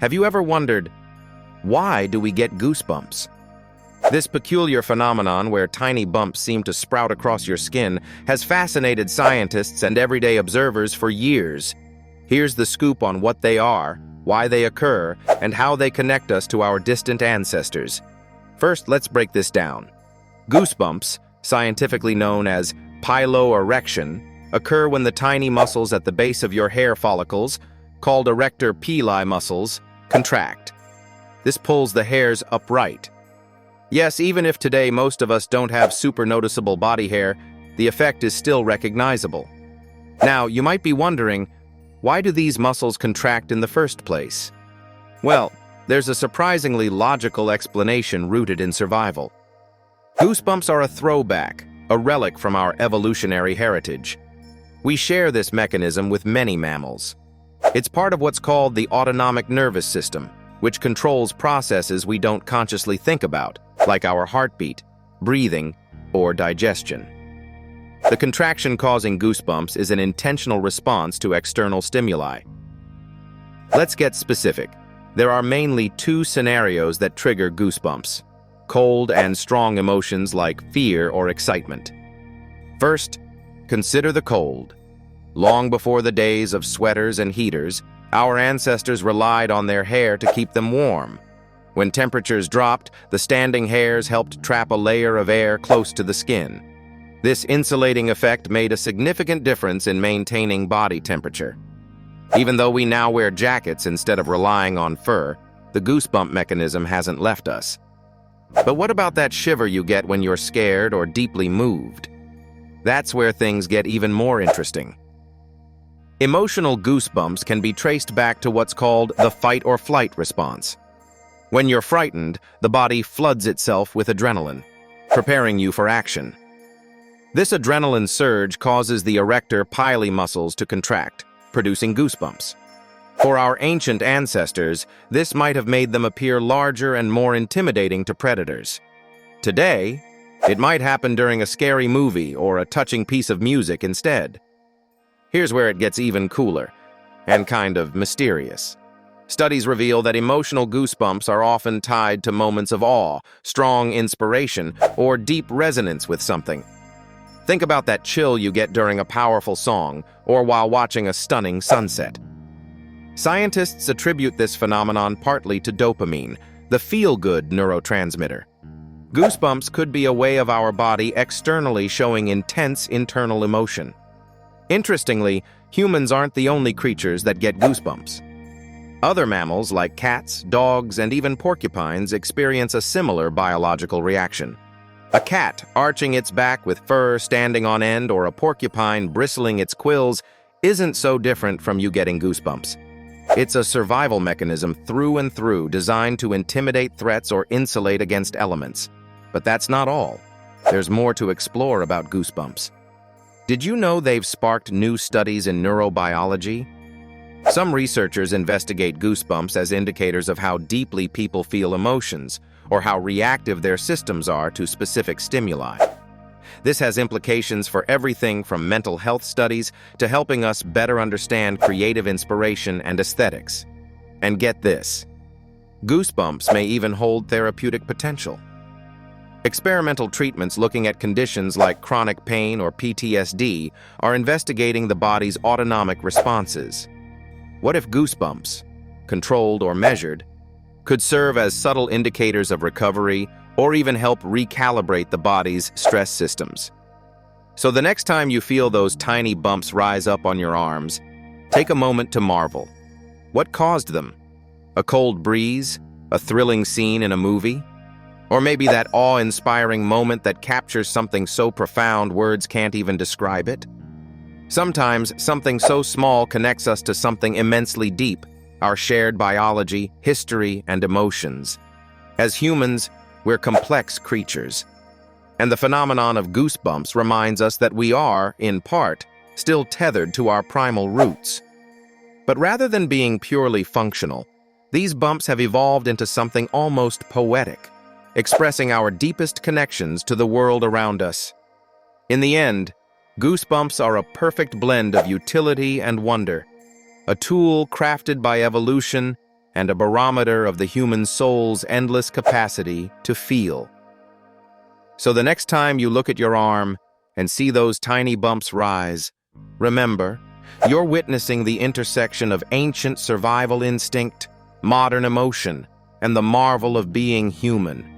Have you ever wondered, why do we get goosebumps? This peculiar phenomenon where tiny bumps seem to sprout across your skin has fascinated scientists and everyday observers for years. Here's the scoop on what they are, why they occur, and how they connect us to our distant ancestors. First, let's break this down. Goosebumps, scientifically known as piloerection, occur when the tiny muscles at the base of your hair follicles, called erector pili muscles, contract. This pulls the hairs upright. Yes, even if today most of us don't have super noticeable body hair, the effect is still recognizable. Now, you might be wondering, why do these muscles contract in the first place? Well, there's a surprisingly logical explanation rooted in survival. Goosebumps are a throwback, a relic from our evolutionary heritage. We share this mechanism with many mammals. It's part of what's called the autonomic nervous system, which controls processes we don't consciously think about, like our heartbeat, breathing, or digestion. The contraction causing goosebumps is an intentional response to external stimuli. Let's get specific. There are mainly two scenarios that trigger goosebumps: cold and strong emotions like fear or excitement. First, consider the cold. Long before the days of sweaters and heaters, our ancestors relied on their hair to keep them warm. When temperatures dropped, the standing hairs helped trap a layer of air close to the skin. This insulating effect made a significant difference in maintaining body temperature. Even though we now wear jackets instead of relying on fur, the goosebump mechanism hasn't left us. But what about that shiver you get when you're scared or deeply moved? That's where things get even more interesting. Emotional goosebumps can be traced back to what's called the fight or flight response. When you're frightened, the body floods itself with adrenaline, preparing you for action. This adrenaline surge causes the erector pili muscles to contract, producing goosebumps. For our ancient ancestors, this might have made them appear larger and more intimidating to predators. Today, it might happen during a scary movie or a touching piece of music instead. Here's where it gets even cooler and kind of mysterious. Studies reveal that emotional goosebumps are often tied to moments of awe, strong inspiration, or deep resonance with something. Think about that chill you get during a powerful song or while watching a stunning sunset. Scientists attribute this phenomenon partly to dopamine, the feel-good neurotransmitter. Goosebumps could be a way of our body externally showing intense internal emotion. Interestingly, humans aren't the only creatures that get goosebumps. Other mammals like cats, dogs, and even porcupines experience a similar biological reaction. A cat arching its back with fur standing on end or a porcupine bristling its quills isn't so different from you getting goosebumps. It's a survival mechanism through and through designed to intimidate threats or insulate against elements. But that's not all. There's more to explore about goosebumps. Did you know they've sparked new studies in neurobiology? Some researchers investigate goosebumps as indicators of how deeply people feel emotions, or how reactive their systems are to specific stimuli. This has implications for everything from mental health studies to helping us better understand creative inspiration and aesthetics. And get this, goosebumps may even hold therapeutic potential. Experimental treatments looking at conditions like chronic pain or PTSD are investigating the body's autonomic responses. What if goosebumps, controlled or measured, could serve as subtle indicators of recovery or even help recalibrate the body's stress systems? So the next time you feel those tiny bumps rise up on your arms, take a moment to marvel. What caused them? A cold breeze? A thrilling scene in a movie? Or maybe that awe-inspiring moment that captures something so profound words can't even describe it? Sometimes something so small connects us to something immensely deep, our shared biology, history, and emotions. As humans, we're complex creatures. And the phenomenon of goosebumps reminds us that we are, in part, still tethered to our primal roots. But rather than being purely functional, these bumps have evolved into something almost poetic, expressing our deepest connections to the world around us. In the end, goosebumps are a perfect blend of utility and wonder, a tool crafted by evolution and a barometer of the human soul's endless capacity to feel. So the next time you look at your arm and see those tiny bumps rise, remember, you're witnessing the intersection of ancient survival instinct, modern emotion, and the marvel of being human.